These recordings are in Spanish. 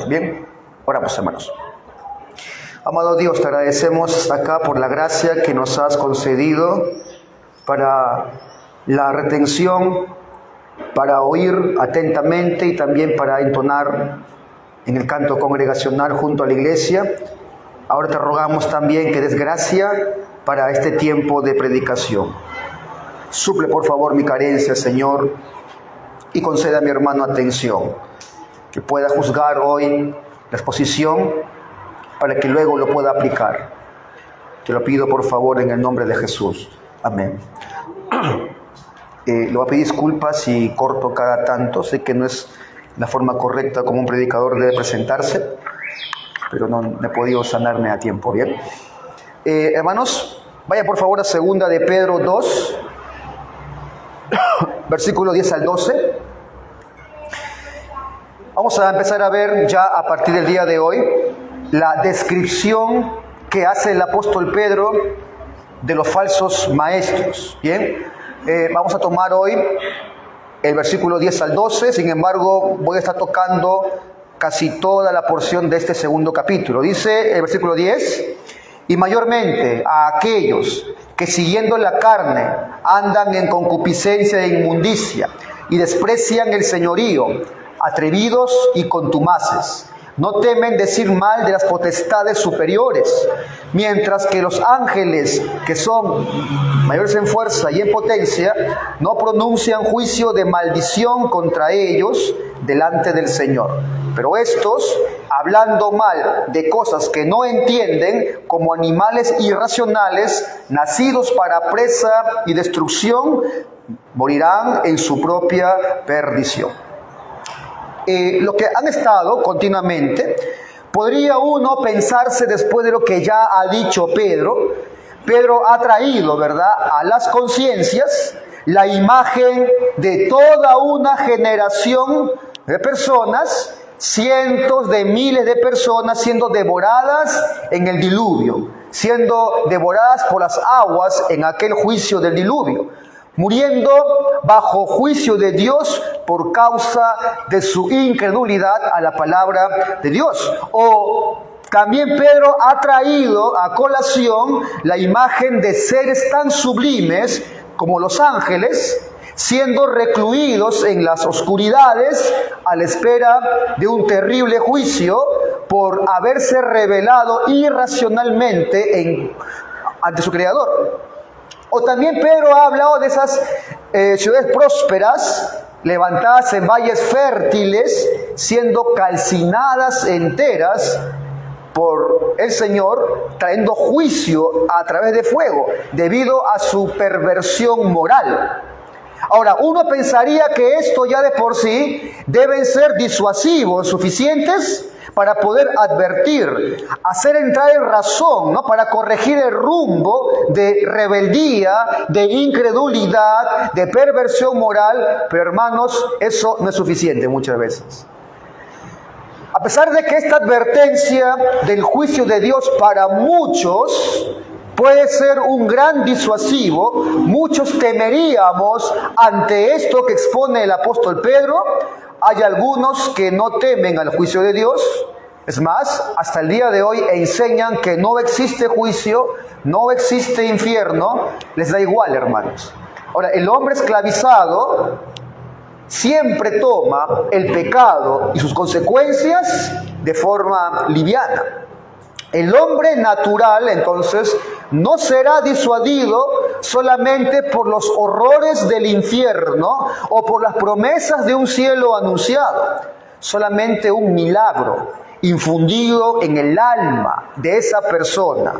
Bien, oramos, hermanos. Amado Dios, te agradecemos acá por la gracia que nos has concedido para la retención, para oír atentamente y también para entonar en el canto congregacional junto a la iglesia. Ahora te rogamos también que des gracia para este tiempo de predicación. Suple por favor mi carencia, Señor, y concede a mi hermano atención, que pueda juzgar hoy la exposición para que luego lo pueda aplicar. Te lo pido por favor en el nombre de Jesús. Amén. Le voy a pedir disculpas si corto cada tanto. Sé que no es la forma correcta como un predicador debe presentarse, pero no he podido sanarme a tiempo. Bien. Hermanos, vaya por favor a 2 de Pedro 2, versículo 10 al 12. Vamos a empezar a ver ya a partir del día de hoy la descripción que hace el apóstol Pedro de los falsos maestros. Bien, vamos a tomar hoy el versículo 10 al 12, sin embargo voy a estar tocando casi toda la porción de este segundo capítulo. Dice el versículo 10, y mayormente a aquellos que siguiendo la carne andan en concupiscencia e inmundicia y desprecian el señorío, atrevidos y contumaces. No temen decir mal de las potestades superiores, mientras que los ángeles, que son mayores en fuerza y en potencia, no pronuncian juicio de maldición contra ellos delante del Señor. Pero estos, hablando mal de cosas que no entienden, como animales irracionales, nacidos para presa y destrucción, morirán en su propia perdición. Lo que han estado continuamente, podría uno pensarse después de lo que ya ha dicho Pedro ha traído, ¿verdad?, a las conciencias la imagen de toda una generación de personas, cientos de miles de personas siendo devoradas en el diluvio, siendo devoradas por las aguas en aquel juicio del diluvio, muriendo bajo juicio de Dios por causa de su incredulidad a la palabra de Dios. O también Pedro ha traído a colación la imagen de seres tan sublimes como los ángeles, siendo recluidos en las oscuridades a la espera de un terrible juicio por haberse rebelado irracionalmente ante su Creador. O también Pedro ha hablado de esas ciudades prósperas, levantadas en valles fértiles, siendo calcinadas enteras por el Señor, trayendo juicio a través de fuego, debido a su perversión moral. Ahora, uno pensaría que esto ya de por sí deben ser disuasivos, suficientes para poder advertir, hacer entrar en razón, ¿no?, para corregir el rumbo de rebeldía, de incredulidad, de perversión moral. Pero hermanos, eso no es suficiente muchas veces. A pesar de que esta advertencia del juicio de Dios para muchos puede ser un gran disuasivo, muchos temeríamos ante esto que expone el apóstol Pedro. Hay algunos que no temen al juicio de Dios. Es más, hasta el día de hoy enseñan que no existe juicio, no existe infierno. Les da igual, hermanos. Ahora, el hombre esclavizado siempre toma el pecado y sus consecuencias de forma liviana. El hombre natural, entonces, no será disuadido solamente por los horrores del infierno o por las promesas de un cielo anunciado. Solamente un milagro infundido en el alma de esa persona,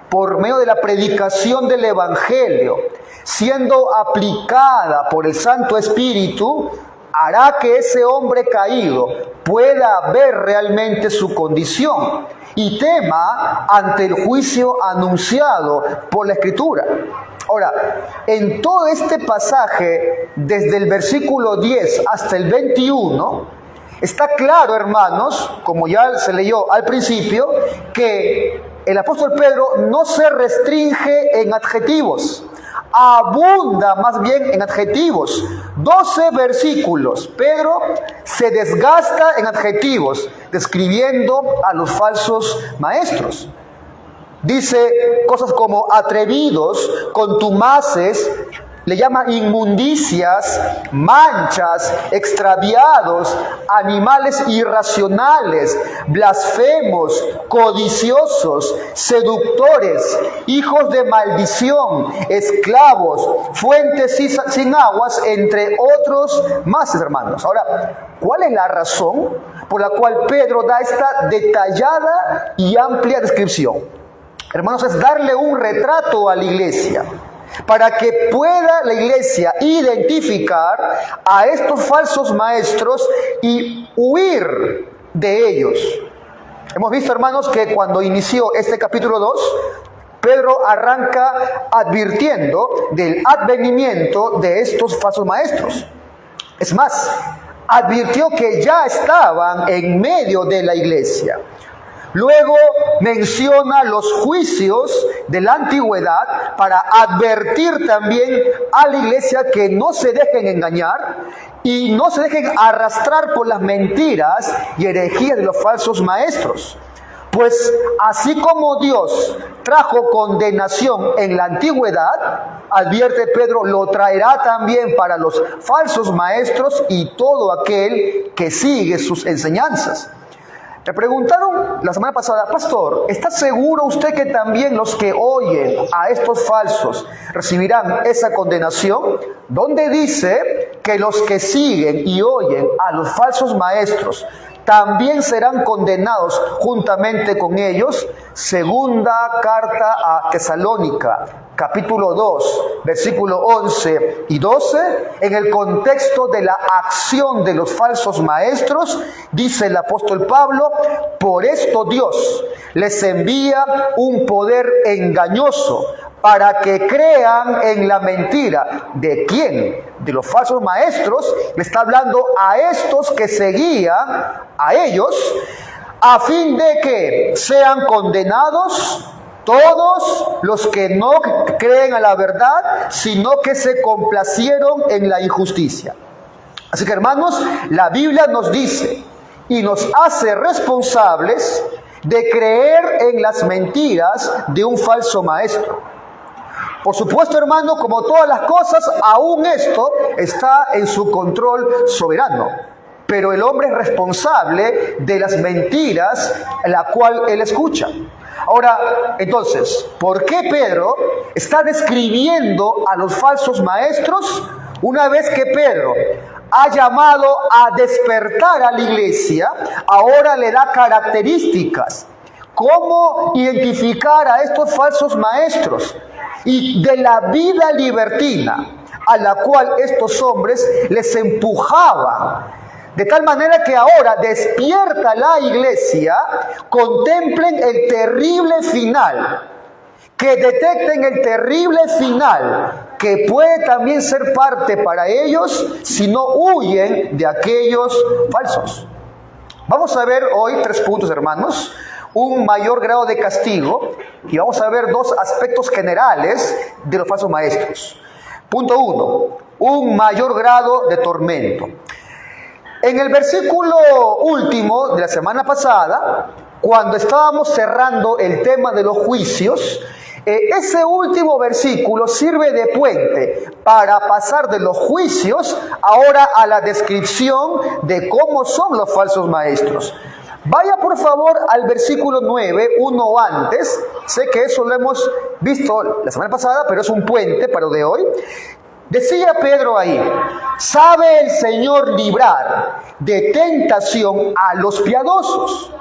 por medio de la predicación del Evangelio, siendo aplicada por el Santo Espíritu, hará que ese hombre caído pueda ver realmente su condición y tema ante el juicio anunciado por la Escritura. Ahora, en todo este pasaje, desde el versículo 10 hasta el 21, está claro, hermanos, como ya se leyó al principio, que el apóstol Pedro no se restringe en adjetivos. abunda más bien en adjetivos. 12 versículos. Pedro se desgasta en adjetivos, describiendo a los falsos maestros. Dice cosas como atrevidos, contumaces, le llama inmundicias, manchas, extraviados, animales irracionales, blasfemos, codiciosos, seductores, hijos de maldición, esclavos, fuentes sin aguas, entre otros más, hermanos. Ahora, ¿cuál es la razón por la cual Pedro da esta detallada y amplia descripción? Hermanos, es darle un retrato a la iglesia, para que pueda la iglesia identificar a estos falsos maestros y huir de ellos. Hemos visto, hermanos, que cuando inició este capítulo 2, Pedro arranca advirtiendo del advenimiento de estos falsos maestros. Es más, advirtió que ya estaban en medio de la iglesia. Luego menciona los juicios de la antigüedad para advertir también a la iglesia que no se dejen engañar y no se dejen arrastrar por las mentiras y herejías de los falsos maestros. Pues así como Dios trajo condenación en la antigüedad, advierte Pedro, lo traerá también para los falsos maestros y todo aquel que sigue sus enseñanzas. Me preguntaron la semana pasada, pastor, ¿está seguro usted que también los que oyen a estos falsos recibirán esa condenación? ¿Dónde dice que los que siguen y oyen a los falsos maestros también serán condenados juntamente con ellos? Segunda carta a Tesalónica, capítulo 2, versículo 11 y 12, en el contexto de la acción de los falsos maestros, dice el apóstol Pablo, por esto Dios les envía un poder engañoso para que crean en la mentira. ¿De quién? De los falsos maestros. Le está hablando a estos que seguían a ellos, a fin de que sean condenados todos los que no creen a la verdad, sino que se complacieron en la injusticia. Así que, hermanos, la Biblia nos dice y nos hace responsables de creer en las mentiras de un falso maestro. Por supuesto, hermano, como todas las cosas, aún esto está en su control soberano. Pero el hombre es responsable de las mentiras a la cual él escucha. Ahora, entonces, ¿por qué Pedro está describiendo a los falsos maestros una vez que Pedro ha llamado a despertar a la iglesia? Ahora le da características. ¿Cómo identificar a estos falsos maestros? Y de la vida libertina a la cual estos hombres les empujaban. De tal manera que ahora despierta la iglesia, contemplen el terrible final, que detecten el terrible final, que puede también ser parte para ellos si no huyen de aquellos falsos. Vamos a ver hoy 3 puntos, hermanos. Un mayor grado de castigo, y vamos a ver 2 aspectos generales de los falsos maestros. Punto 1, un mayor grado de tormento. En el versículo último de la semana pasada, cuando estábamos cerrando el tema de los juicios, ese último versículo sirve de puente para pasar de los juicios ahora a la descripción de cómo son los falsos maestros. Vaya por favor al versículo 9, uno antes. Sé que eso lo hemos visto la semana pasada, pero es un puente para lo de hoy. Decía Pedro ahí, ¿sabe el Señor librar de tentación a los piadosos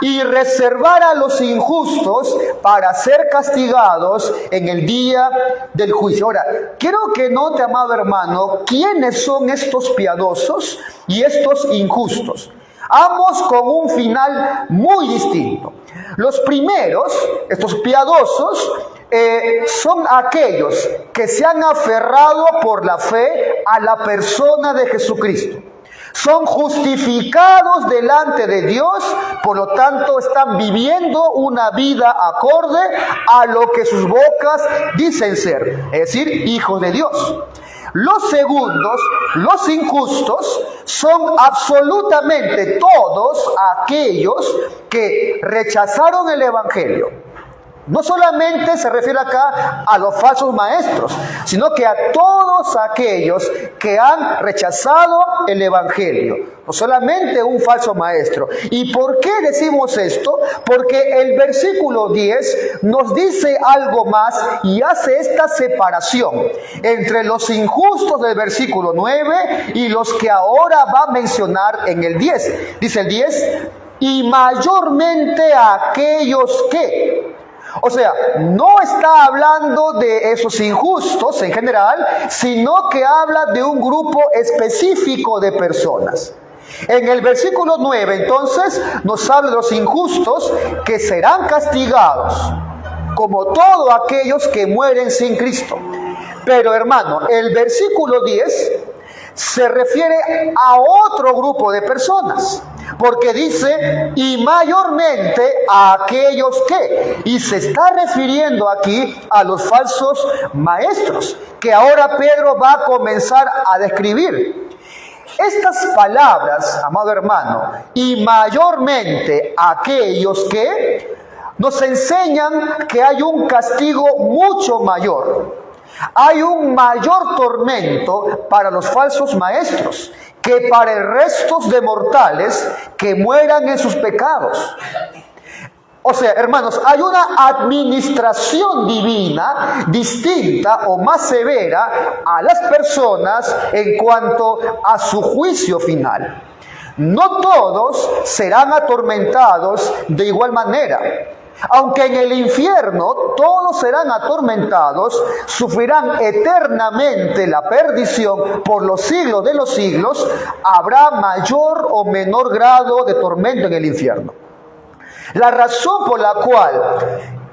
y reservar a los injustos para ser castigados en el día del juicio? Ahora, quiero que note, amado hermano, quiénes son estos piadosos y estos injustos. Ambos con un final muy distinto. Los primeros, estos piadosos, son aquellos que se han aferrado por la fe a la persona de Jesucristo. son justificados delante de Dios, por lo tanto están viviendo una vida acorde a lo que sus bocas dicen ser, es decir, hijos de Dios. Los segundos, los injustos, son absolutamente todos aquellos que rechazaron el Evangelio. No solamente se refiere acá a los falsos maestros, sino que a todos aquellos que han rechazado el Evangelio. No solamente un falso maestro. ¿Y por qué decimos esto? Porque el versículo 10 nos dice algo más y hace esta separación entre los injustos del versículo 9 y los que ahora va a mencionar en el 10. Dice el 10, y mayormente aquellos que... O sea, no está hablando de esos injustos en general, sino que habla de un grupo específico de personas. En el versículo 9, entonces, nos habla de los injustos que serán castigados, como todos aquellos que mueren sin Cristo. Pero, hermano, el versículo 10 se refiere a otro grupo de personas, porque dice, y mayormente a aquellos que, y se está refiriendo aquí a los falsos maestros, que ahora Pedro va a comenzar a describir. Estas palabras, amado hermano, y mayormente aquellos que, nos enseñan que hay un castigo mucho mayor. Hay un mayor tormento para los falsos maestros que para el resto de mortales que mueran en sus pecados. O sea, hermanos, hay una administración divina distinta o más severa a las personas en cuanto a su juicio final. No todos serán atormentados de igual manera. Aunque en el infierno todos serán atormentados, sufrirán eternamente la perdición por los siglos de los siglos, habrá mayor o menor grado de tormento en el infierno. La razón por la cual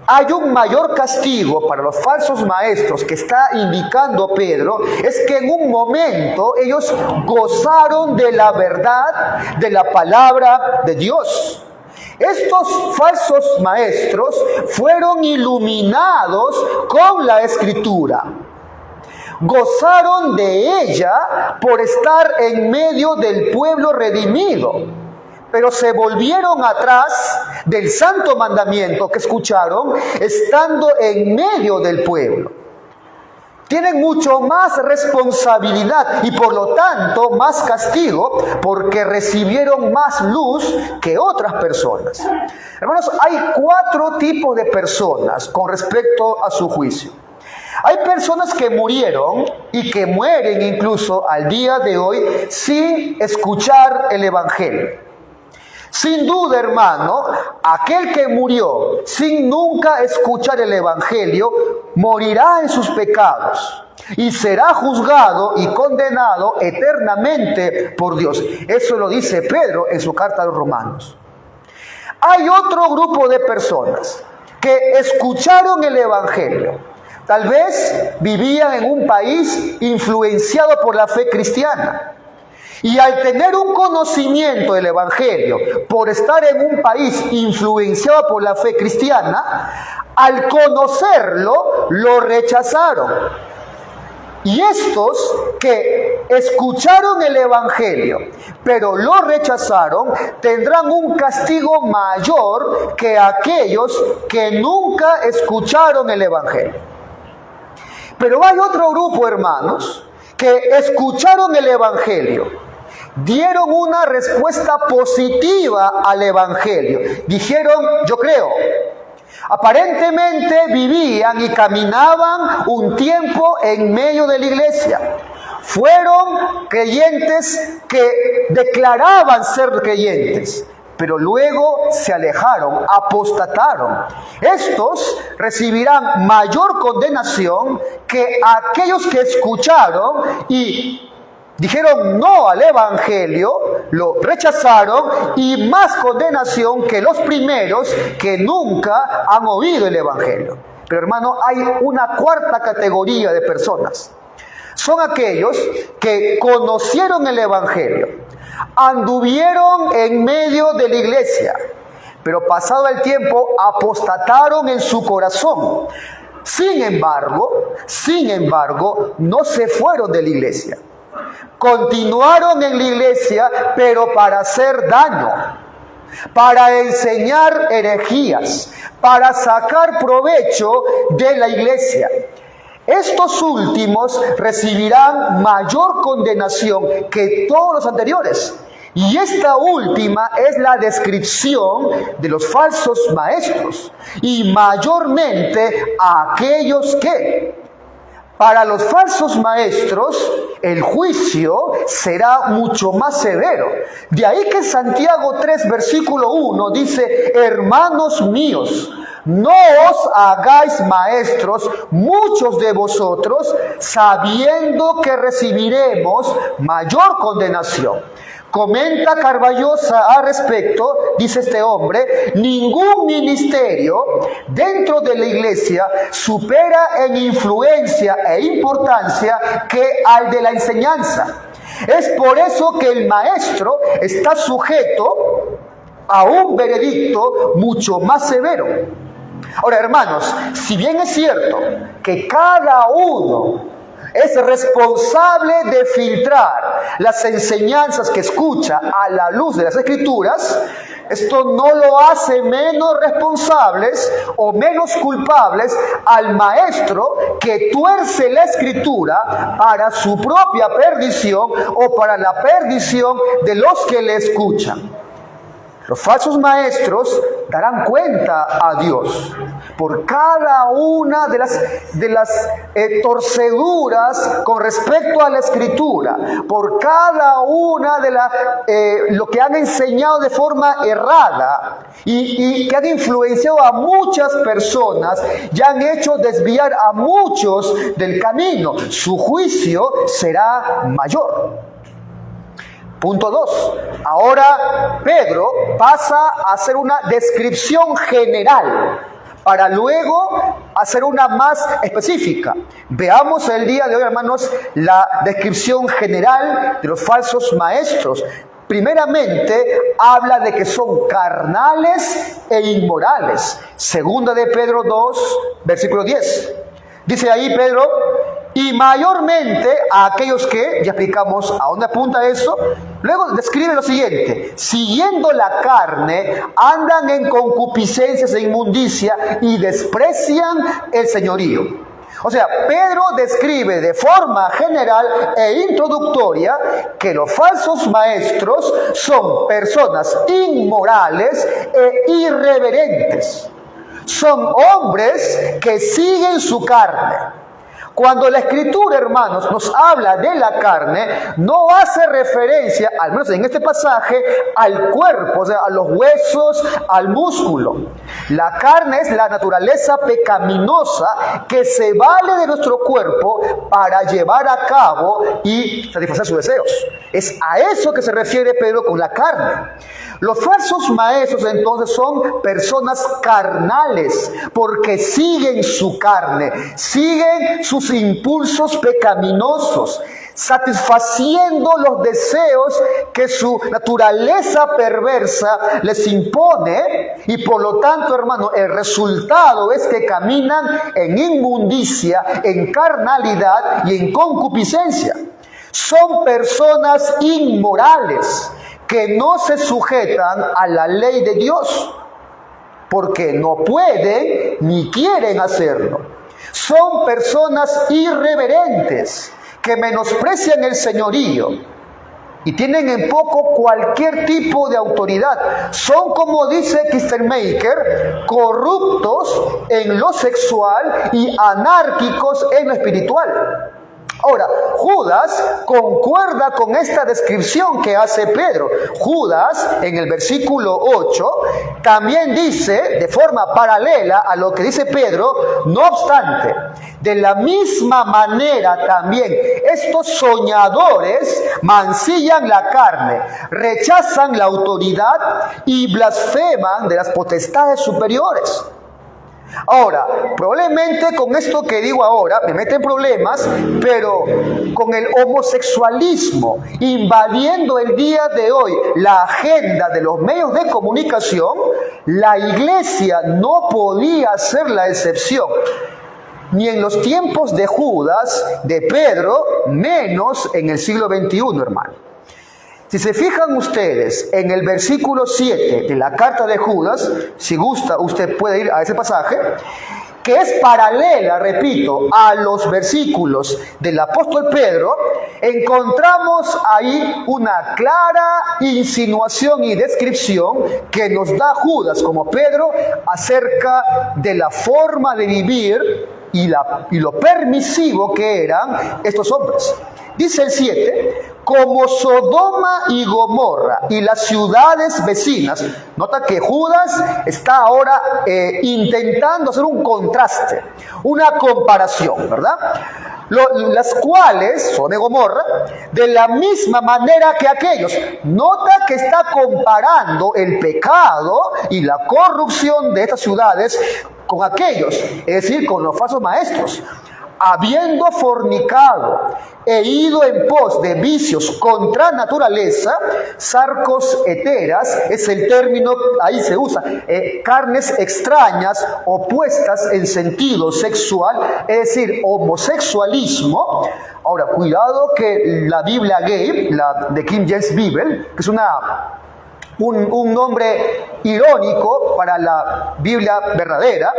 hay un mayor castigo para los falsos maestros que está indicando Pedro es que en un momento ellos gozaron de la verdad de la palabra de Dios. Estos falsos maestros fueron iluminados con la Escritura. Gozaron de ella por estar en medio del pueblo redimido, pero se volvieron atrás del santo mandamiento que escucharon estando en medio del pueblo. Tienen mucho más responsabilidad y por lo tanto más castigo porque recibieron más luz que otras personas. Hermanos, hay 4 tipos de personas con respecto a su juicio. Hay personas que murieron y que mueren incluso al día de hoy sin escuchar el Evangelio. Sin duda, hermano, aquel que murió sin nunca escuchar el Evangelio morirá en sus pecados y será juzgado y condenado eternamente por Dios. Eso lo dice Pedro en su carta a los Romanos. Hay otro grupo de personas que escucharon el Evangelio. Tal vez vivían en un país influenciado por la fe cristiana. Y al tener un conocimiento del Evangelio, por estar en un país influenciado por la fe cristiana, al conocerlo, lo rechazaron. Y estos que escucharon el Evangelio, pero lo rechazaron, tendrán un castigo mayor que aquellos que nunca escucharon el Evangelio. Pero hay otro grupo, hermanos, que escucharon el Evangelio, dieron una respuesta positiva al Evangelio. Dijeron, yo creo. Aparentemente vivían y caminaban un tiempo en medio de la iglesia. Fueron creyentes que declaraban ser creyentes, pero luego se alejaron, apostataron. Estos recibirán mayor condenación que aquellos que escucharon y dijeron no al Evangelio, lo rechazaron, y más condenación que los primeros que nunca han oído el Evangelio. Pero hermano, hay una cuarta categoría de personas. Son aquellos que conocieron el Evangelio, Anduvieron en medio de la iglesia, pero pasado el tiempo apostataron en su corazón. Sin embargo, no se fueron de la iglesia. Continuaron en la iglesia, pero para hacer daño, para enseñar herejías, para sacar provecho de la iglesia. Estos últimos recibirán mayor condenación que todos los anteriores. Y esta última es la descripción de los falsos maestros, y mayormente a aquellos que, para los falsos maestros, el juicio será mucho más severo. De ahí que Santiago 3, versículo 1 dice: hermanos míos, no os hagáis maestros muchos de vosotros, sabiendo que recibiremos mayor condenación. Comenta Carballosa al respecto, dice este hombre: ningún ministerio dentro de la iglesia supera en influencia e importancia que al de la enseñanza. Es por eso que el maestro está sujeto a un veredicto mucho más severo. Ahora, hermanos, si bien es cierto que cada uno es responsable de filtrar las enseñanzas que escucha a la luz de las Escrituras, esto no lo hace menos responsables o menos culpables al maestro que tuerce la Escritura para su propia perdición o para la perdición de los que le escuchan. Los falsos maestros darán cuenta a Dios por cada una de las torceduras con respecto a la Escritura, por cada una de lo que han enseñado de forma errada y que han influenciado a muchas personas y han hecho desviar a muchos del camino. Su juicio será mayor. Punto 2. Ahora Pedro pasa a hacer una descripción general para luego hacer una más específica. Veamos el día de hoy, hermanos, la descripción general de los falsos maestros. Primeramente, habla de que son carnales e inmorales. Segunda de Pedro 2, versículo 10. Dice ahí Pedro: y mayormente a aquellos que, ya explicamos a dónde apunta eso, luego describe lo siguiente: siguiendo la carne, andan en concupiscencias e inmundicia y desprecian el señorío. O sea, Pedro describe de forma general e introductoria que los falsos maestros son personas inmorales e irreverentes. Son hombres que siguen su carne. Cuando la Escritura, hermanos, nos habla de la carne, no hace referencia, al menos en este pasaje, al cuerpo, o sea, a los huesos, al músculo. La carne es la naturaleza pecaminosa que se vale de nuestro cuerpo para llevar a cabo y satisfacer sus deseos. Es a eso que se refiere Pedro con la carne. Los falsos maestros entonces son personas carnales porque siguen su carne, siguen sus impulsos pecaminosos, satisfaciendo los deseos que su naturaleza perversa les impone, y por lo tanto, hermano, el resultado es que caminan en inmundicia, en carnalidad y en concupiscencia. Son personas inmorales que no se sujetan a la ley de Dios porque no pueden ni quieren hacerlo. Son personas irreverentes que menosprecian el señorío y tienen en poco cualquier tipo de autoridad. Son, como dice Kistenmaker, corruptos en lo sexual y anárquicos en lo espiritual. Ahora, Judas concuerda con esta descripción que hace Pedro. Judas, en el versículo 8, también dice, de forma paralela a lo que dice Pedro: no obstante, de la misma manera también estos soñadores mancillan la carne, rechazan la autoridad y blasfeman de las potestades superiores. Ahora, probablemente con esto que digo ahora me meten problemas, pero con el homosexualismo invadiendo el día de hoy la agenda de los medios de comunicación, la iglesia no podía ser la excepción. Ni en los tiempos de Judas, de Pedro, menos en el siglo XXI, hermano. Si se fijan ustedes en el versículo 7 de la carta de Judas, si gusta usted puede ir a ese pasaje, que es paralela, repito, a los versículos del apóstol Pedro, encontramos ahí una clara insinuación y descripción que nos da Judas como Pedro acerca de la forma de vivir y lo permisivo que eran estos hombres. Dice el 7, como Sodoma y Gomorra y las ciudades vecinas. Nota que Judas está ahora intentando hacer un contraste, una comparación, ¿verdad? Las cuales, Sodoma y Gomorra, de la misma manera que aquellos. Nota que está comparando el pecado y la corrupción de estas ciudades con aquellos, es decir, con los falsos maestros. Habiendo fornicado e ido en pos de vicios contra naturaleza, sarcos heteras, es el término, ahí se usa, carnes extrañas, opuestas en sentido sexual, es decir, homosexualismo. Ahora, cuidado que la Biblia gay, la de King James Bible, que es un nombre irónico para la Biblia verdadera,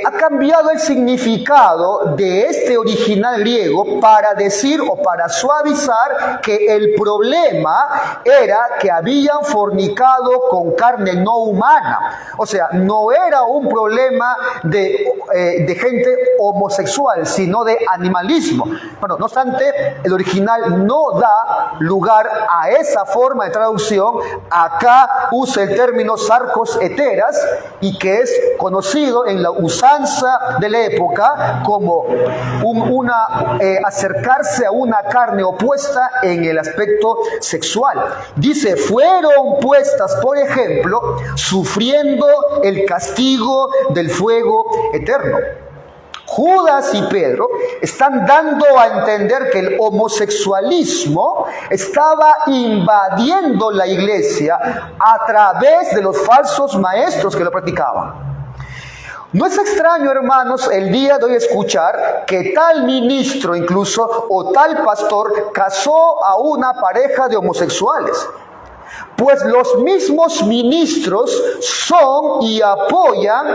ha cambiado el significado de este original griego para decir o para suavizar que el problema era que habían fornicado con carne no humana. O sea, no era un problema de gente homosexual, sino de animalismo. Bueno, no obstante, el original no da lugar a esa forma de traducción. Acá usa el término sarcos heteras, y que es conocido en la usanza de la época como acercarse a una carne opuesta en el aspecto sexual. Dice, fueron puestas, por ejemplo, sufriendo el castigo del fuego eterno. Judas y Pedro están dando a entender que el homosexualismo estaba invadiendo la iglesia a través de los falsos maestros que lo practicaban. No es extraño, hermanos, el día de hoy escuchar que tal ministro incluso o tal pastor casó a una pareja de homosexuales. Pues los mismos ministros son y apoyan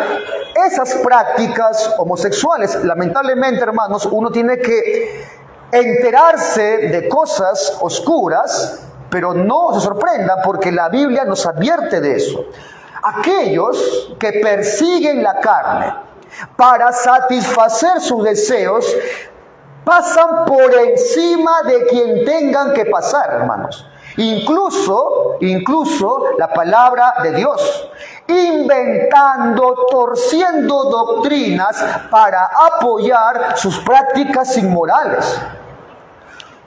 esas prácticas homosexuales. Lamentablemente, hermanos, uno tiene que enterarse de cosas oscuras, pero no se sorprenda porque la Biblia nos advierte de eso. Aquellos que persiguen la carne para satisfacer sus deseos pasan por encima de quien tengan que pasar, hermanos. Incluso la palabra de Dios, inventando, torciendo doctrinas para apoyar sus prácticas inmorales.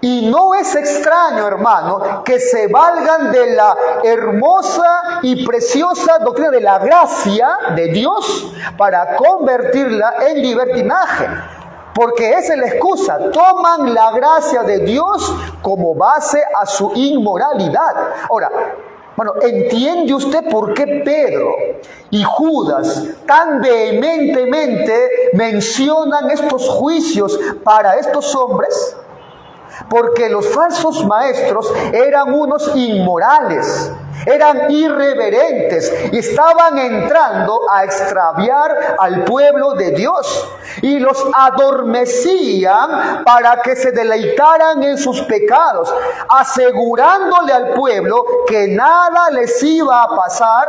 Y no es extraño, hermano, que se valgan de la hermosa y preciosa doctrina de la gracia de Dios para convertirla en libertinaje. Porque esa es la excusa. Toman la gracia de Dios como base a su inmoralidad. Ahora, bueno, ¿entiende usted por qué Pedro y Judas tan vehementemente mencionan estos juicios para estos hombres? Porque los falsos maestros eran unos inmorales, eran irreverentes y estaban entrando a extraviar al pueblo de Dios y los adormecían para que se deleitaran en sus pecados, asegurándole al pueblo que nada les iba a pasar,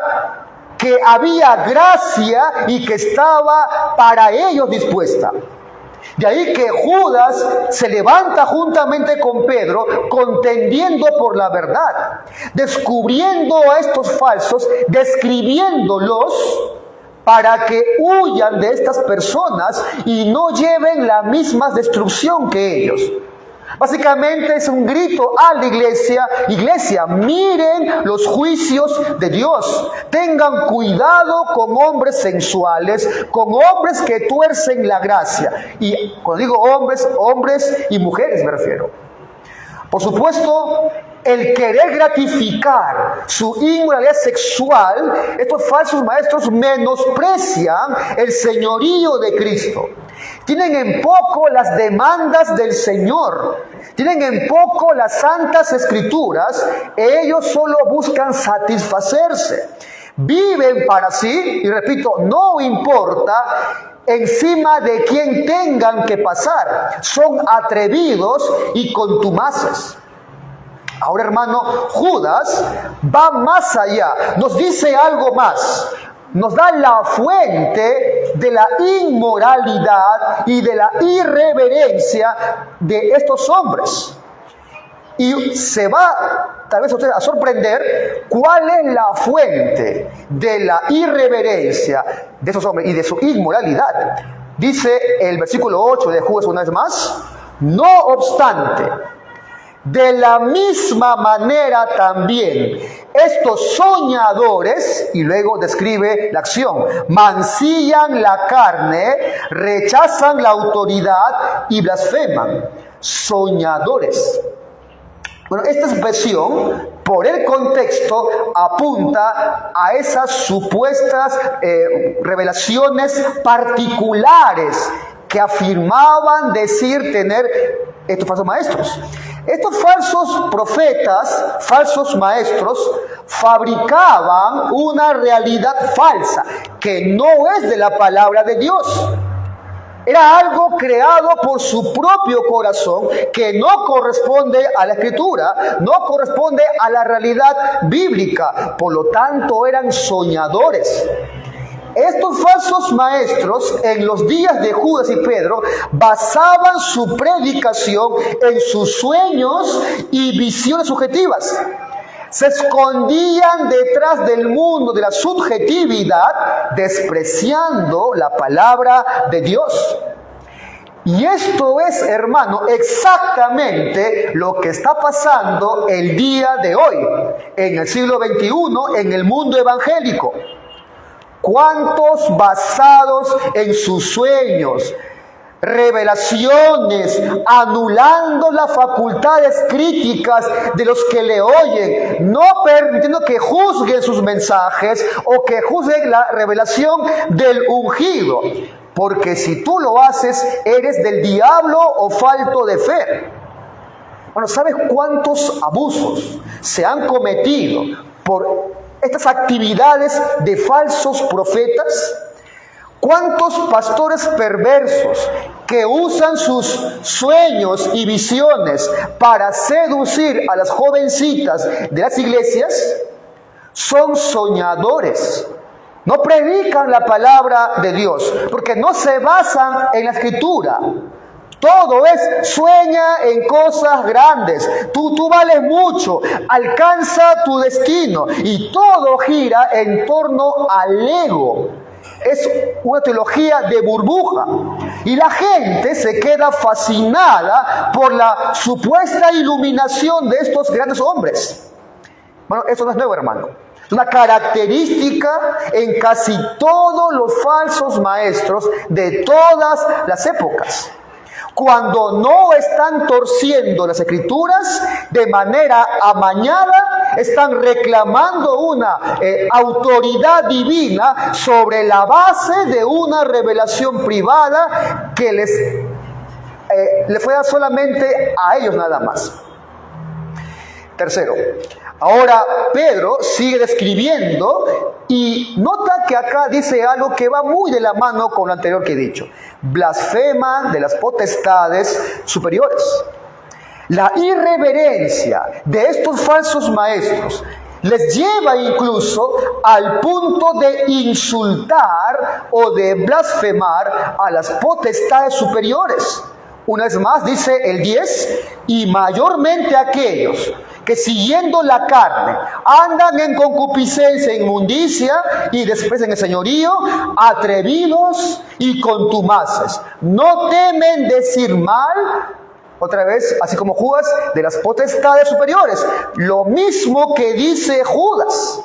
que había gracia y que estaba para ellos dispuesta. De ahí que Judas se levanta juntamente con Pedro, contendiendo por la verdad, descubriendo a estos falsos, describiéndolos para que huyan de estas personas y no lleven la misma destrucción que ellos. Básicamente es un grito a la iglesia: iglesia, miren los juicios de Dios. Tengan cuidado con hombres sensuales, con hombres que tuercen la gracia. Y cuando digo hombres, hombres y mujeres me refiero. Por supuesto, el querer gratificar su inmoralidad sexual, estos falsos maestros menosprecian el señorío de Cristo. Tienen en poco las demandas del Señor, tienen en poco las santas escrituras, ellos solo buscan satisfacerse. Viven para sí, y repito, no importa encima de quien tengan que pasar. Son atrevidos y contumaces. Ahora, hermano, Judas va más allá, nos dice algo más. Nos da la fuente de la inmoralidad y de la irreverencia de estos hombres. Y se va, tal vez usted, a sorprender cuál es la fuente de la irreverencia de esos hombres y de su inmoralidad. Dice el versículo 8 de Judas una vez más: no obstante, de la misma manera también estos soñadores, y luego describe la acción, mancillan la carne, rechazan la autoridad y blasfeman. Soñadores. Bueno, esta expresión, por el contexto, apunta a esas supuestas revelaciones particulares que afirmaban decir tener estos falsos maestros. Estos falsos profetas, falsos maestros, fabricaban una realidad falsa que no es de la palabra de Dios. Era algo creado por su propio corazón que no corresponde a la Escritura, no corresponde a la realidad bíblica. Por lo tanto, eran soñadores. Estos falsos maestros, en los días de Judas y Pedro, basaban su predicación en sus sueños y visiones subjetivas. Se escondían detrás del mundo de la subjetividad, despreciando la palabra de Dios. Y esto es, hermano, exactamente lo que está pasando el día de hoy, en el siglo XXI, en el mundo evangélico. ¿Cuántos basados en sus sueños, revelaciones, anulando las facultades críticas de los que le oyen, no permitiendo que juzguen sus mensajes o que juzguen la revelación del ungido? Porque si tú lo haces, eres del diablo o falto de fe. Bueno, ¿sabes cuántos abusos se han cometido por estas actividades de falsos profetas? ¿Cuántos pastores perversos que usan sus sueños y visiones para seducir a las jovencitas de las iglesias? Son soñadores. No predican la palabra de Dios porque no se basan en la Escritura. Todo es sueña en cosas grandes. Tú vales mucho, alcanza tu destino, y todo gira en torno al ego. Es una teología de burbuja y la gente se queda fascinada por la supuesta iluminación de estos grandes hombres. Bueno, eso no es nuevo, hermano. Es una característica en casi todos los falsos maestros de todas las épocas. Cuando no están torciendo las escrituras de manera amañada, están reclamando una autoridad divina sobre la base de una revelación privada que les fue dada solamente a ellos nada más. Tercero, ahora Pedro sigue describiendo y nota que acá dice algo que va muy de la mano con lo anterior que he dicho. Blasfema de las potestades superiores. La irreverencia de estos falsos maestros les lleva incluso al punto de insultar o de blasfemar a las potestades superiores. Una vez más dice el 10, y mayormente aquellos que siguiendo la carne andan en concupiscencia e inmundicia y desprecian el señorío, atrevidos y contumaces, no temen decir mal Otra vez, así como Judas, de las potestades superiores. Lo mismo que dice Judas.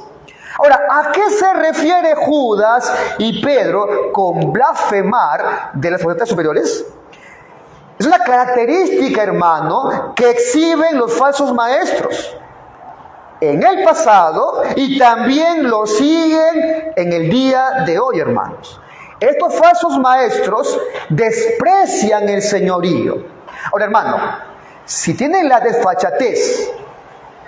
Ahora, ¿a qué se refiere Judas y Pedro con blasfemar de las potestades superiores? Es una característica, hermano, que exhiben los falsos maestros en el pasado y también lo siguen en el día de hoy, hermanos. Estos falsos maestros desprecian el señorío. Ahora, hermano, si tienen la desfachatez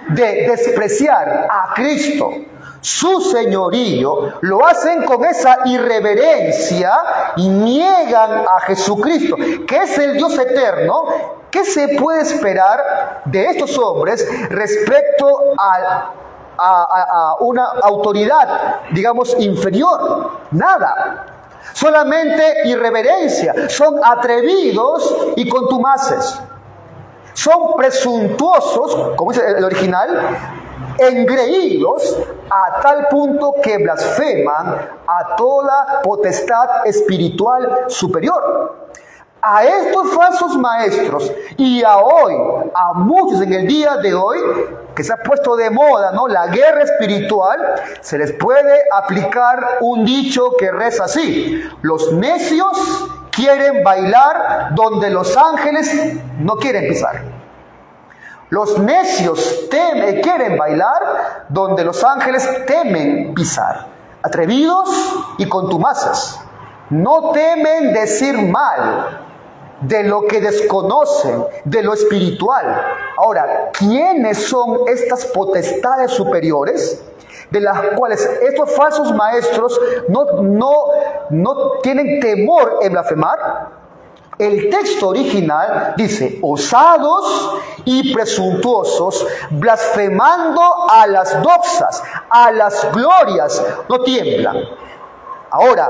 de despreciar a Cristo, su señorío, lo hacen con esa irreverencia y niegan a Jesucristo, que es el Dios eterno. ¿Qué se puede esperar de estos hombres respecto a una autoridad, digamos, inferior? Nada. Solamente irreverencia. Son atrevidos y contumaces. Son presuntuosos, como dice el original, engreídos a tal punto que blasfeman a toda potestad espiritual superior. A estos falsos maestros y a muchos en el día de hoy, que se ha puesto de moda, ¿no?, la guerra espiritual, se les puede aplicar un dicho que reza así: los necios quieren bailar donde los ángeles no quieren pisar. Los necios quieren bailar donde los ángeles temen pisar. Atrevidos y contumaces. No temen decir mal de lo que desconocen, de lo espiritual. Ahora, ¿quiénes son estas potestades superiores de las cuales estos falsos maestros no tienen temor en blasfemar? El texto original dice: osados y presuntuosos, blasfemando a las doxas, a las glorias, no tiemblan. Ahora,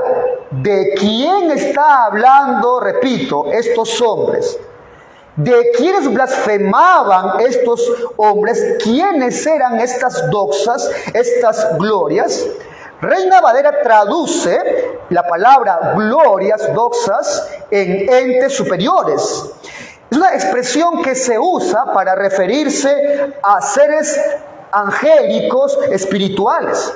¿de quién está hablando, repito, estos hombres? ¿De quiénes blasfemaban estos hombres? ¿Quiénes eran estas doxas, estas glorias? Reina Valera traduce la palabra glorias, doxas, en entes superiores. Es una expresión que se usa para referirse a seres angélicos espirituales.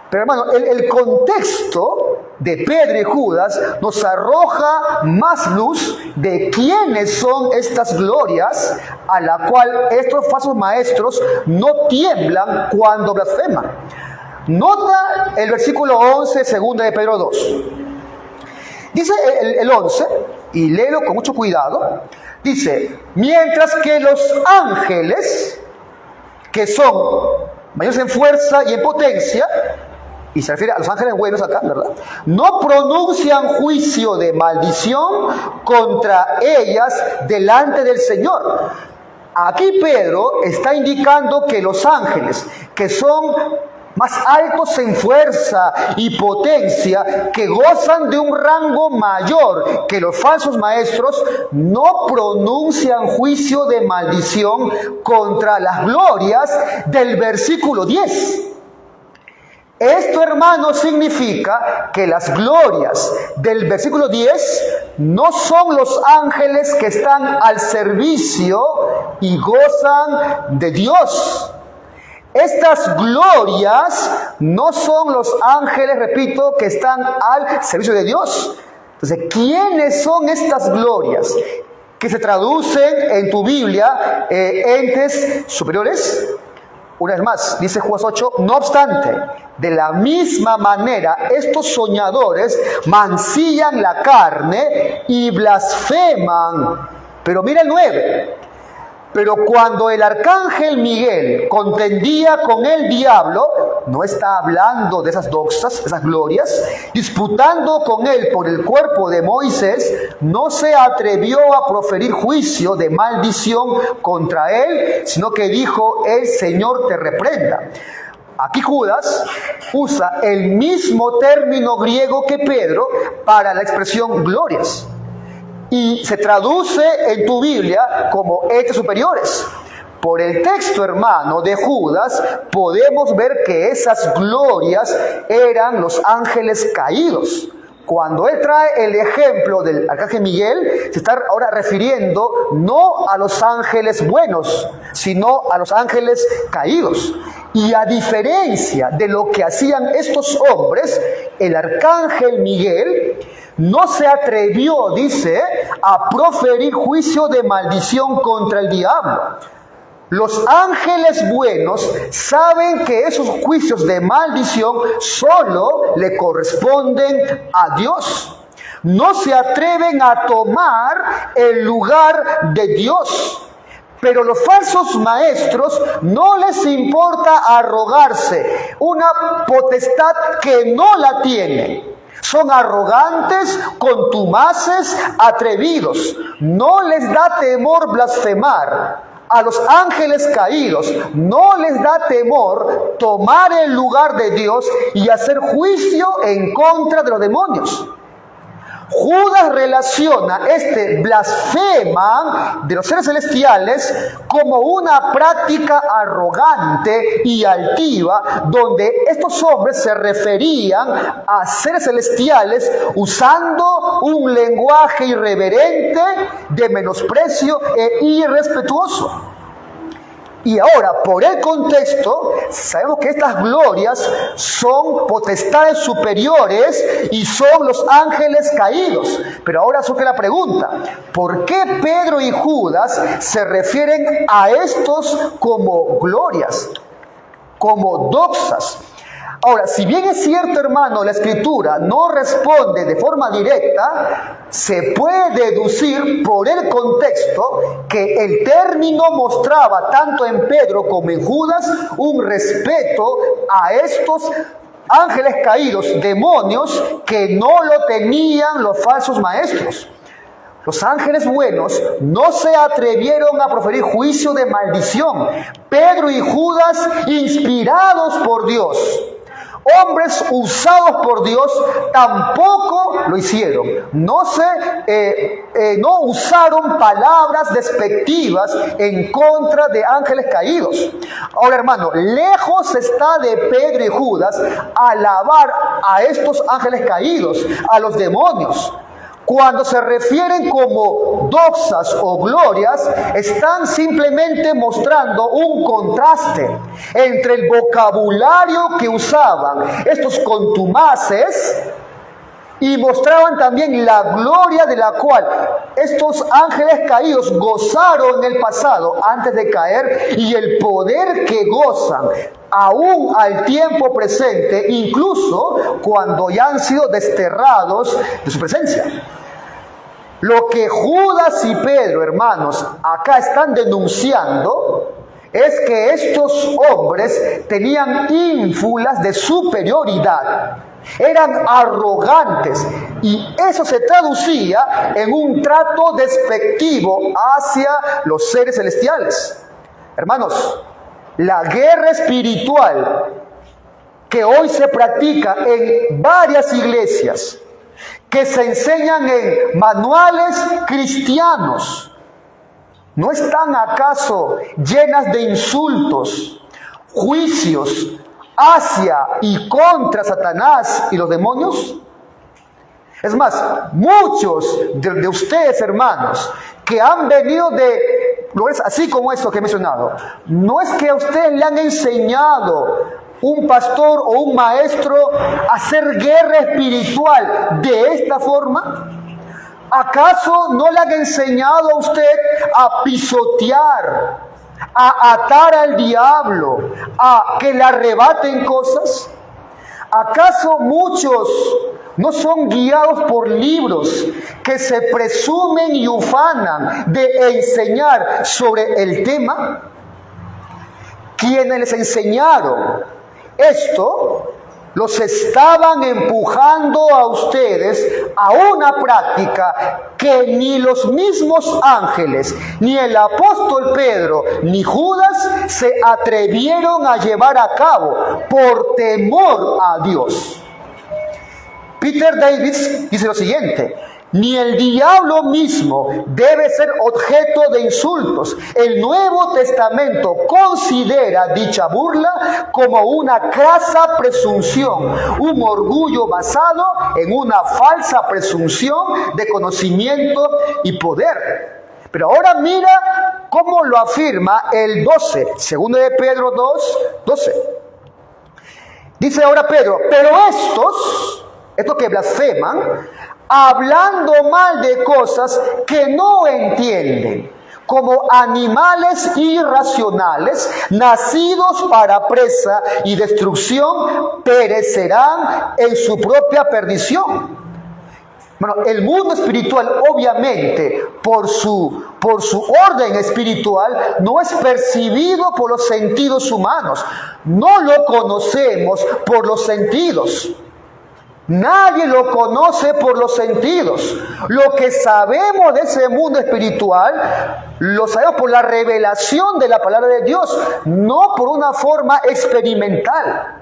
Pero, hermano, el contexto de Pedro y Judas nos arroja más luz de quiénes son estas glorias a la cual estos falsos maestros no tiemblan cuando blasfeman. Nota el versículo 11, segunda de Pedro 2. Dice el 11, y léelo con mucho cuidado, dice: mientras que los ángeles, que son mayores en fuerza y en potencia, y se refiere a los ángeles buenos acá, ¿verdad?, no pronuncian juicio de maldición contra ellas delante del Señor. Aquí Pedro está indicando que los ángeles, que son más altos en fuerza y potencia, que gozan de un rango mayor que los falsos maestros, no pronuncian juicio de maldición contra las glorias del versículo 10. Esto, hermano, significa que las glorias del versículo 10 no son los ángeles que están al servicio y gozan de Dios. Estas glorias no son los ángeles, repito, que están al servicio de Dios. Entonces, ¿quiénes son estas glorias que se traducen en tu Biblia entes superiores? Una vez más, dice Judas 8, no obstante, de la misma manera, estos soñadores mancillan la carne y blasfeman. Pero mira el 9. Pero cuando el arcángel Miguel contendía con el diablo, no está hablando de esas doxas, esas glorias, disputando con él por el cuerpo de Moisés, no se atrevió a proferir juicio de maldición contra él, sino que dijo: el Señor te reprenda. Aquí Judas usa el mismo término griego que Pedro para la expresión glorias. Y se traduce en tu Biblia como entes superiores. Por el texto, hermano, de Judas, podemos ver que esas glorias eran los ángeles caídos. Cuando él trae el ejemplo del arcángel Miguel, se está ahora refiriendo no a los ángeles buenos, sino a los ángeles caídos. Y a diferencia de lo que hacían estos hombres, el arcángel Miguel no se atrevió, dice, a proferir juicio de maldición contra el diablo. Los ángeles buenos saben que esos juicios de maldición solo le corresponden a Dios. No se atreven a tomar el lugar de Dios. Pero los falsos maestros no les importa arrogarse una potestad que no la tienen. Son arrogantes, contumaces, atrevidos. No les da temor blasfemar. A los ángeles caídos no les da temor tomar el lugar de Dios y hacer juicio en contra de los demonios. Judas relaciona este blasfema de los seres celestiales como una práctica arrogante y altiva, donde estos hombres se referían a seres celestiales usando un lenguaje irreverente, de menosprecio e irrespetuoso. Y ahora, por el contexto, sabemos que estas glorias son potestades superiores y son los ángeles caídos. Pero ahora surge la pregunta, ¿por qué Pedro y Judas se refieren a estos como glorias, como doxas? Ahora, si bien es cierto, hermano, la Escritura no responde de forma directa, se puede deducir por el contexto que el término mostraba tanto en Pedro como en Judas un respeto a estos ángeles caídos, demonios, que no lo tenían los falsos maestros. Los ángeles buenos no se atrevieron a proferir juicio de maldición. Pedro y Judas, inspirados por Dios, hombres usados por Dios, tampoco lo hicieron. No usaron palabras despectivas en contra de ángeles caídos. Ahora, hermano, lejos está de Pedro y Judas alabar a estos ángeles caídos, a los demonios. Cuando se refieren como doxas o glorias, están simplemente mostrando un contraste entre el vocabulario que usaban estos contumaces y mostraban también la gloria de la cual estos ángeles caídos gozaron en el pasado antes de caer y el poder que gozan aún al tiempo presente, incluso cuando ya han sido desterrados de su presencia. Lo que Judas y Pedro, hermanos, acá están denunciando es que estos hombres tenían ínfulas de superioridad, eran arrogantes, y eso se traducía en un trato despectivo hacia los seres celestiales. Hermanos, la guerra espiritual que hoy se practica en varias iglesias, que se enseñan en manuales cristianos, ¿no están acaso llenas de insultos, juicios hacia y contra Satanás y los demonios? Es más, muchos de ustedes, hermanos, que han venido de lugares así como estos que he mencionado, no es que a ustedes le han enseñado un pastor o un maestro a hacer guerra espiritual de esta forma. ¿Acaso no le han enseñado a usted a pisotear, a atar al diablo, a que le arrebaten cosas? ¿Acaso muchos no son guiados por libros que se presumen y ufanan de enseñar sobre el tema? Quienes les enseñaron esto, los estaban empujando a ustedes a una práctica que ni los mismos ángeles, ni el apóstol Pedro, ni Judas se atrevieron a llevar a cabo por temor a Dios. Peter Davids dice lo siguiente: ni el diablo mismo debe ser objeto de insultos. El Nuevo Testamento considera dicha burla como una crasa presunción, un orgullo basado en una falsa presunción de conocimiento y poder. Pero ahora mira cómo lo afirma el 12, 2 de Pedro 2, 12. Dice ahora Pedro, pero estos que blasfeman, hablando mal de cosas que no entienden, como animales irracionales, nacidos para presa y destrucción, perecerán en su propia perdición. Bueno, el mundo espiritual, obviamente, por su orden espiritual, no es percibido por los sentidos humanos. No lo conocemos por los sentidos. Nadie lo conoce por los sentidos. Lo que sabemos de ese mundo espiritual, lo sabemos por la revelación de la palabra de Dios, no por una forma experimental.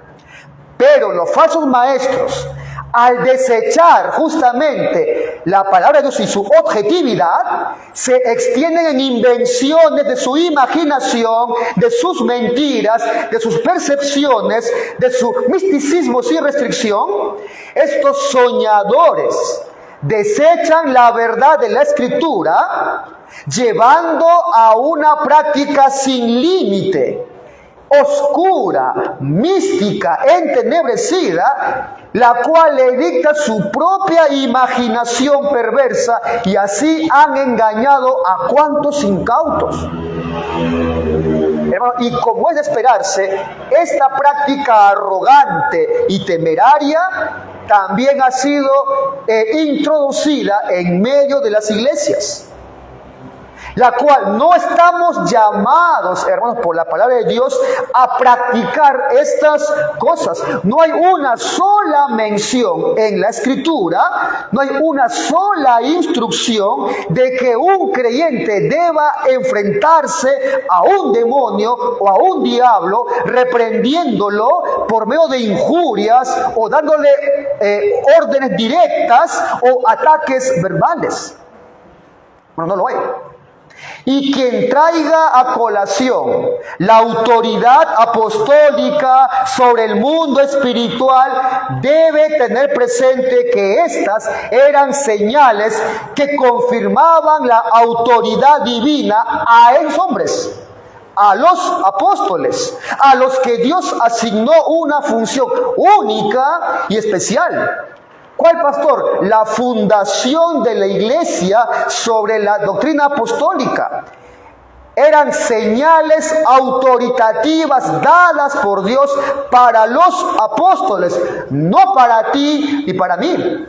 Pero los falsos maestros, al desechar justamente la palabra de Dios y su objetividad, se extienden en invenciones de su imaginación, de sus mentiras, de sus percepciones, de su misticismo sin restricción. Estos soñadores desechan la verdad de la Escritura, llevando a una práctica sin límite, oscura, mística, entenebrecida, la cual le dicta su propia imaginación perversa, y así han engañado a cuantos incautos. Y como es de esperarse, esta práctica arrogante y temeraria también ha sido introducida en medio de las iglesias, la cual no estamos llamados, hermanos, por la palabra de Dios, a practicar estas cosas. No hay una sola mención en la Escritura, no hay una sola instrucción de que un creyente deba enfrentarse a un demonio o a un diablo, reprendiéndolo por medio de injurias o dándole órdenes directas o ataques verbales. Bueno, no lo hay. Y quien traiga a colación la autoridad apostólica sobre el mundo espiritual debe tener presente que estas eran señales que confirmaban la autoridad divina a esos hombres, a los apóstoles, a los que Dios asignó una función única y especial. ¿Cuál, pastor? La fundación de la iglesia sobre la doctrina apostólica. Eran señales autoritativas dadas por Dios para los apóstoles, no para ti y para mí.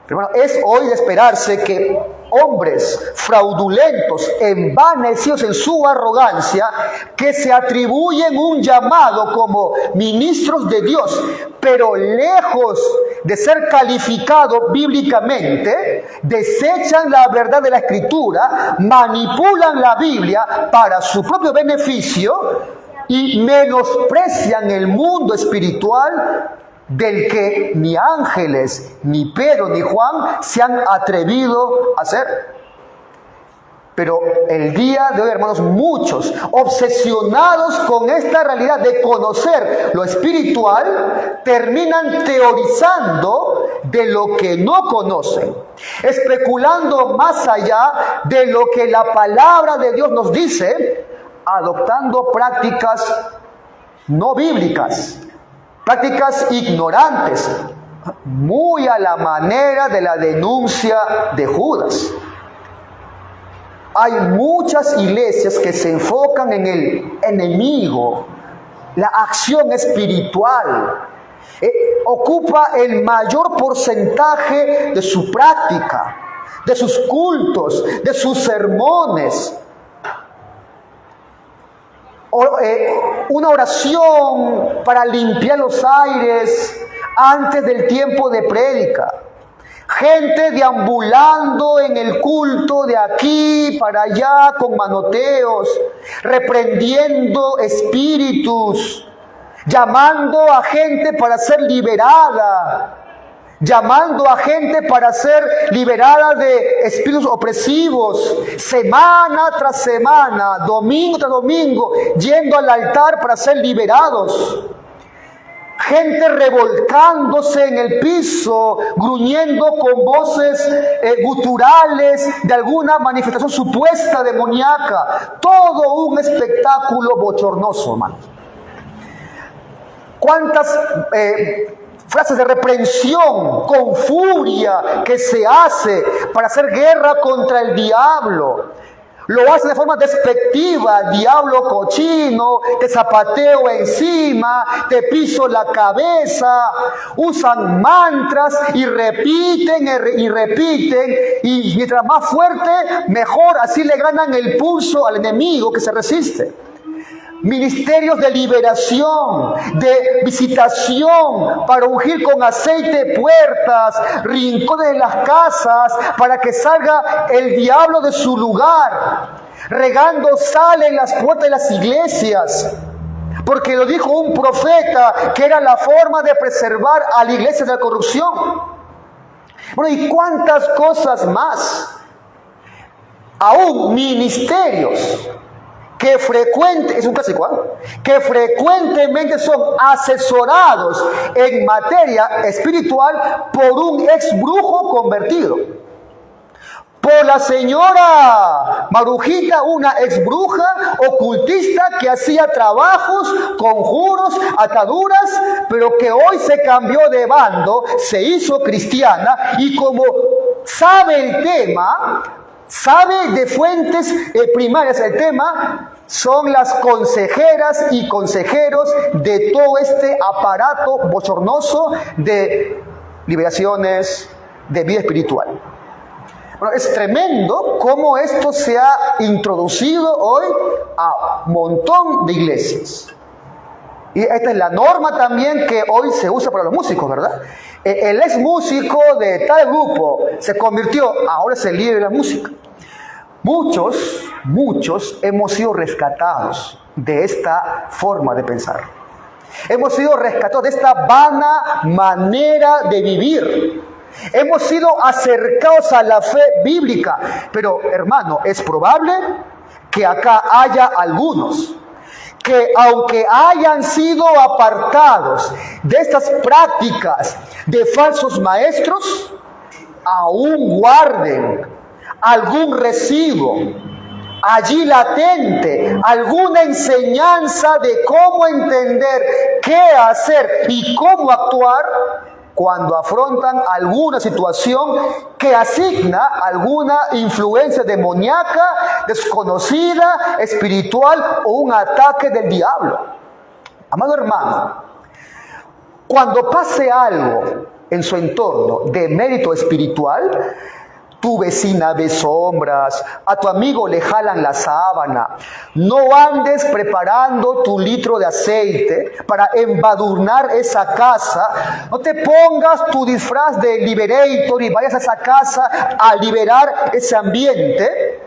Pero bueno, es hoy de esperarse que hombres fraudulentos, envanecidos en su arrogancia, que se atribuyen un llamado como ministros de Dios, pero lejos de ser calificados bíblicamente, desechan la verdad de la Escritura, manipulan la Biblia para su propio beneficio y menosprecian el mundo espiritual, del que ni ángeles, ni Pedro, ni Juan se han atrevido a hacer. Pero el día de hoy, hermanos, muchos obsesionados con esta realidad de conocer lo espiritual, terminan teorizando de lo que no conocen, especulando más allá de lo que la palabra de Dios nos dice, adoptando prácticas no bíblicas, prácticas ignorantes, muy a la manera de la denuncia de Judas. Hay muchas iglesias que se enfocan en el enemigo, la acción espiritual. Ocupa el mayor porcentaje de su práctica, de sus cultos, de sus sermones. Una oración para limpiar los aires antes del tiempo de prédica. Gente deambulando en el culto de aquí para allá con manoteos, reprendiendo espíritus, llamando a gente para ser liberada, llamando a gente para ser liberada de espíritus opresivos, semana tras semana, domingo tras domingo, yendo al altar para ser liberados. Gente revolcándose en el piso, gruñendo con voces guturales de alguna manifestación supuesta demoníaca. Todo un espectáculo bochornoso, hermano. ¿Cuántas frases de reprensión con furia que se hace para hacer guerra contra el diablo? Lo hacen de forma despectiva: diablo cochino, te zapateo encima, te piso la cabeza. Usan mantras y repiten y repiten, y mientras más fuerte, mejor. Así le ganan el pulso al enemigo que se resiste. Ministerios de liberación, de visitación, para ungir con aceite puertas, rincones de las casas, para que salga el diablo de su lugar, regando sal en las puertas de las iglesias, porque lo dijo un profeta, que era la forma de preservar a la iglesia de la corrupción. Bueno, ¿y cuántas cosas más? Aún ministerios que es un clásico, que frecuentemente son asesorados en materia espiritual por un ex brujo convertido. Por la señora Marujita, una ex bruja ocultista que hacía trabajos, conjuros, ataduras, pero que hoy se cambió de bando, se hizo cristiana, y como sabe el tema, sabe de fuentes primarias el tema, son las consejeras y consejeros de todo este aparato bochornoso de liberaciones, de vida espiritual. Bueno, es tremendo cómo esto se ha introducido hoy a un montón de iglesias. Y esta es la norma también que hoy se usa para los músicos, ¿verdad? El ex músico de tal grupo se convirtió, ahora es el líder de la música. Muchos hemos sido rescatados de esta forma de pensar. Hemos sido rescatados de esta vana manera de vivir. Hemos sido acercados a la fe bíblica. Pero, hermano, es probable que acá haya algunos que, aunque hayan sido apartados de estas prácticas de falsos maestros, aún guarden algún residuo allí latente, alguna enseñanza de cómo entender qué hacer y cómo actuar cuando afrontan alguna situación que asigna alguna influencia demoníaca, desconocida, espiritual, o un ataque del diablo. Amado hermano, cuando pase algo en su entorno de mérito espiritual, tu vecina ve sombras, a tu amigo le jalan la sábana, no andes preparando tu litro de aceite para embadurnar esa casa, no te pongas tu disfraz de liberator y vayas a esa casa a liberar ese ambiente.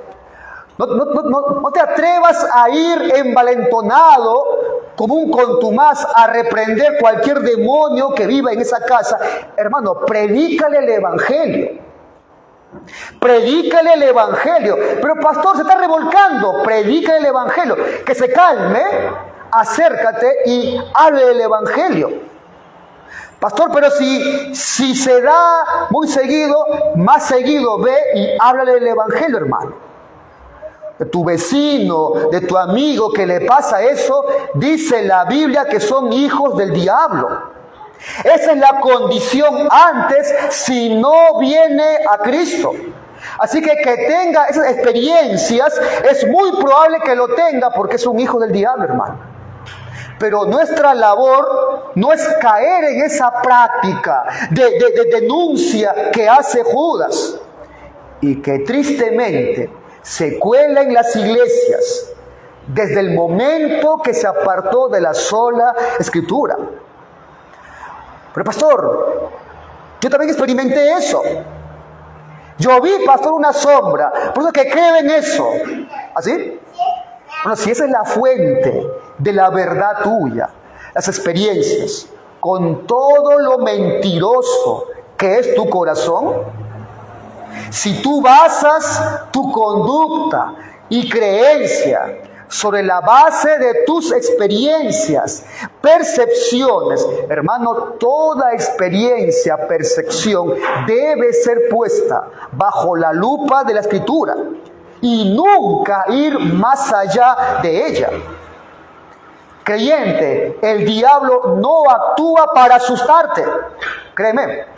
No te atrevas a ir envalentonado como un contumaz a reprender cualquier demonio que viva en esa casa. Hermano, predícale el evangelio. Predícale el evangelio. Pero pastor, se está revolcando. Predícale el evangelio. Que se calme, acércate y hable del evangelio. Pastor, pero si se da muy seguido, más seguido ve y háblale del evangelio, hermano. De tu vecino, de tu amigo que le pasa eso, dice la Biblia que son hijos del diablo. Esa es la condición antes si no viene a Cristo. Así que tenga esas experiencias, es muy probable que lo tenga porque es un hijo del diablo, hermano. Pero nuestra labor no es caer en esa práctica de denuncia que hace Judas y que tristemente se cuela en las iglesias desde el momento que se apartó de la sola Escritura. Pero pastor, yo también experimenté eso. Yo vi, pastor, una sombra. Por eso que creo en eso. ¿Así? Bueno, si esa es la fuente de la verdad tuya, las experiencias, con todo lo mentiroso que es tu corazón, si tú basas tu conducta y creencia sobre la base de tus experiencias, percepciones, hermano, toda experiencia, percepción debe ser puesta bajo la lupa de la Escritura y nunca ir más allá de ella. Creyente, el diablo no actúa para asustarte, créeme.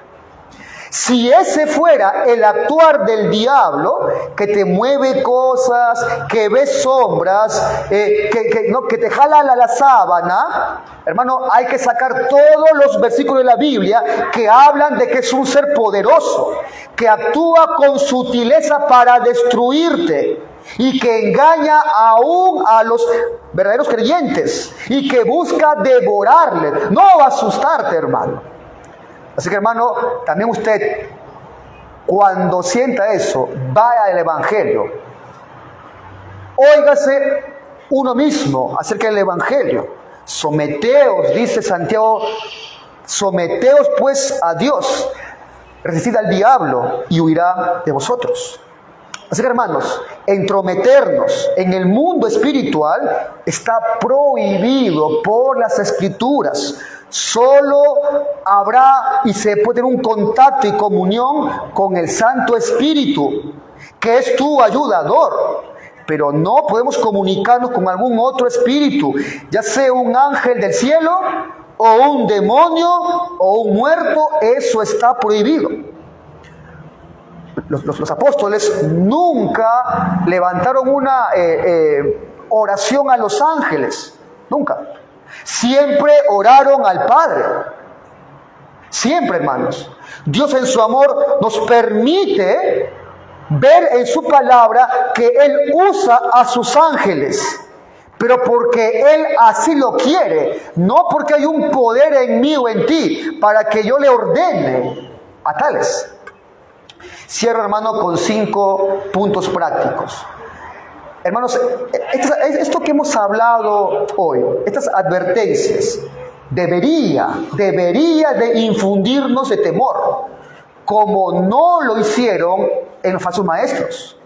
Si ese fuera el actuar del diablo, que te mueve cosas, que ves sombras, que te jala la sábana, hermano, hay que sacar todos los versículos de la Biblia que hablan de que es un ser poderoso, que actúa con sutileza para destruirte y que engaña aún a los verdaderos creyentes y que busca devorarles. No va a asustarte, hermano. Así que, hermano, también usted, cuando sienta eso, vaya al Evangelio. Óigase uno mismo acerca del Evangelio. Someteos, dice Santiago, someteos pues a Dios. Resistid al diablo y huirá de vosotros. Así que, hermanos, entrometernos en el mundo espiritual está prohibido por las Escrituras. Solo habrá y se puede tener un contacto y comunión con el Santo Espíritu, que es tu ayudador. Pero no podemos comunicarnos con algún otro espíritu, ya sea un ángel del cielo, o un demonio, o un muerto. Eso está prohibido. Los apóstoles nunca levantaron una oración a los ángeles, nunca. Siempre oraron al Padre. Siempre, hermanos. Dios en su amor nos permite ver en su palabra que Él usa a sus ángeles, pero porque Él así lo quiere, no porque hay un poder en mí o en ti para que yo le ordene a tales. Cierro, hermano, con 5 puntos prácticos. Hermanos, esto que hemos hablado hoy, estas advertencias, debería de infundirnos de temor, como no lo hicieron en los falsos maestros.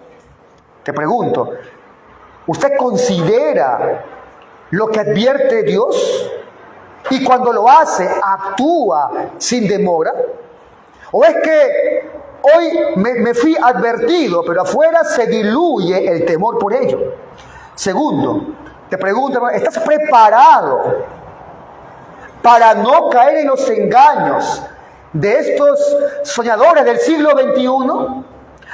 Te pregunto, ¿usted considera lo que advierte Dios? Y cuando lo hace, ¿actúa sin demora? ¿O es que hoy me fui advertido, pero afuera se diluye el temor por ello? Segundo, te pregunto, ¿estás preparado para no caer en los engaños de estos soñadores del siglo XXI?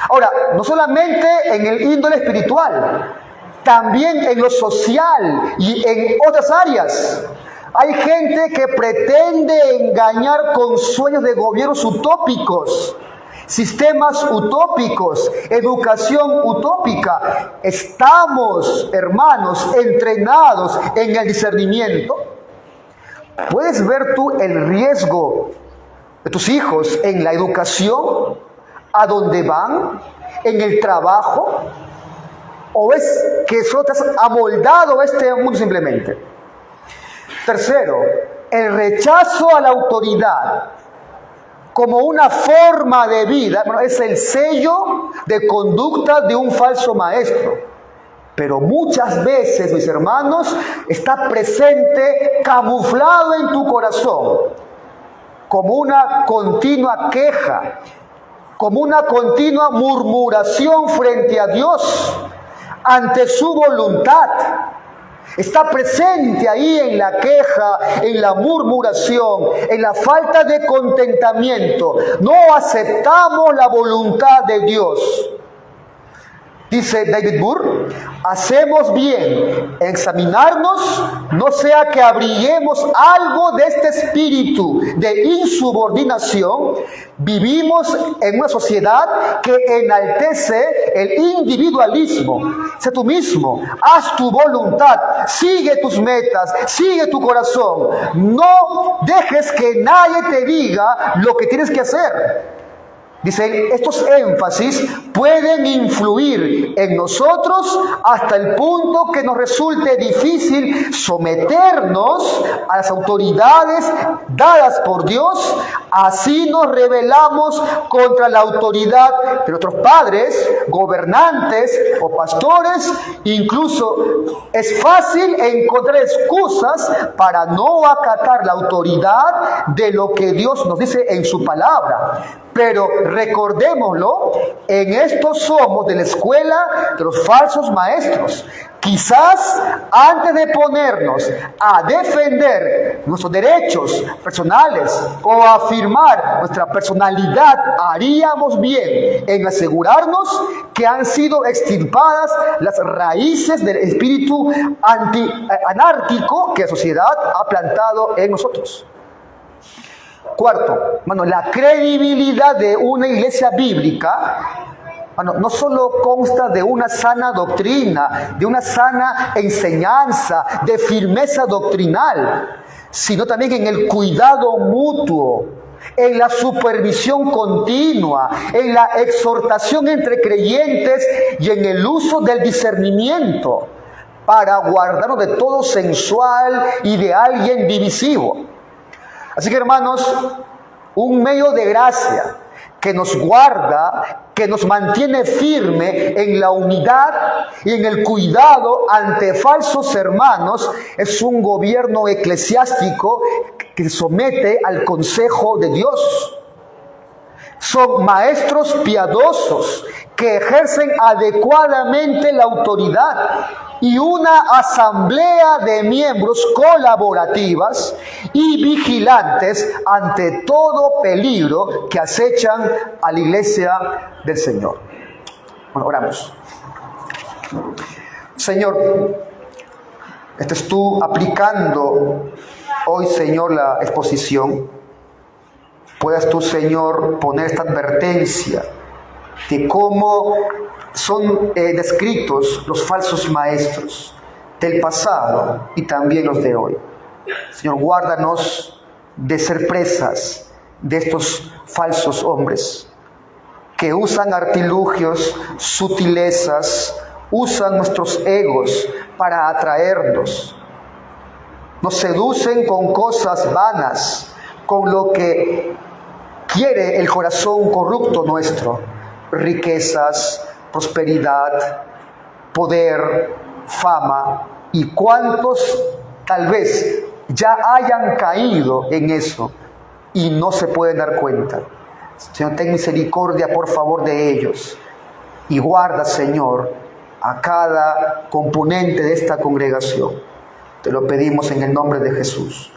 Ahora, no solamente en el índole espiritual, también en lo social y en otras áreas. Hay gente que pretende engañar con sueños de gobiernos utópicos, sistemas utópicos, educación utópica. Estamos, hermanos, entrenados en el discernimiento. ¿Puedes ver tú el riesgo de tus hijos en la educación, a dónde van, en el trabajo? ¿O es que solo te has amoldado a este mundo simplemente? Tercero, el rechazo a la autoridad como una forma de vida, es el sello de conducta de un falso maestro. Pero muchas veces, mis hermanos, está presente, camuflado en tu corazón, como una continua queja, como una continua murmuración frente a Dios, ante su voluntad. Está presente ahí en la queja, en la murmuración, en la falta de contentamiento. No aceptamos la voluntad de Dios. Dice David Burr, hacemos bien en examinarnos, no sea que abriguemos algo de este espíritu de insubordinación. Vivimos en una sociedad que enaltece el individualismo. Sé tú mismo, haz tu voluntad, sigue tus metas, sigue tu corazón. No dejes que nadie te diga lo que tienes que hacer. Dice, estos énfasis pueden influir en nosotros hasta el punto que nos resulte difícil someternos a las autoridades dadas por Dios, Así nos rebelamos contra la autoridad de nuestros padres, gobernantes o pastores. Incluso es fácil encontrar excusas para no acatar la autoridad de lo que Dios nos dice en su palabra. Pero recordémoslo, en esto somos de la escuela de los falsos maestros. Quizás antes de ponernos a defender nuestros derechos personales o a afirmar nuestra personalidad, haríamos bien en asegurarnos que han sido extirpadas las raíces del espíritu anárquico que la sociedad ha plantado en nosotros. Cuarto, la credibilidad de una iglesia bíblica no solo consta de una sana doctrina, de una sana enseñanza, de firmeza doctrinal, sino también en el cuidado mutuo, en la supervisión continua, en la exhortación entre creyentes y en el uso del discernimiento para guardarnos de todo sensual y de alguien divisivo. Así que, hermanos, un medio de gracia que nos guarda, que nos mantiene firme en la unidad y en el cuidado ante falsos hermanos, es un gobierno eclesiástico que se somete al consejo de Dios. Son maestros piadosos que ejercen adecuadamente la autoridad y una asamblea de miembros colaborativas y vigilantes ante todo peligro que acechan a la iglesia del Señor. Bueno, oramos. Señor, estés tú aplicando hoy, Señor, la exposición. Puedas tú, Señor, poner esta advertencia de cómo son descritos los falsos maestros del pasado y también los de hoy. Señor, guárdanos de ser presas de estos falsos hombres que usan artilugios, sutilezas, usan nuestros egos para atraernos. Nos seducen con cosas vanas, con lo que quiere el corazón corrupto nuestro: riquezas, prosperidad, poder, fama, y cuántos tal vez ya hayan caído en eso y no se pueden dar cuenta. Señor, ten misericordia, por favor, de ellos, y guarda, Señor, a cada componente de esta congregación. Te lo pedimos en el nombre de Jesús.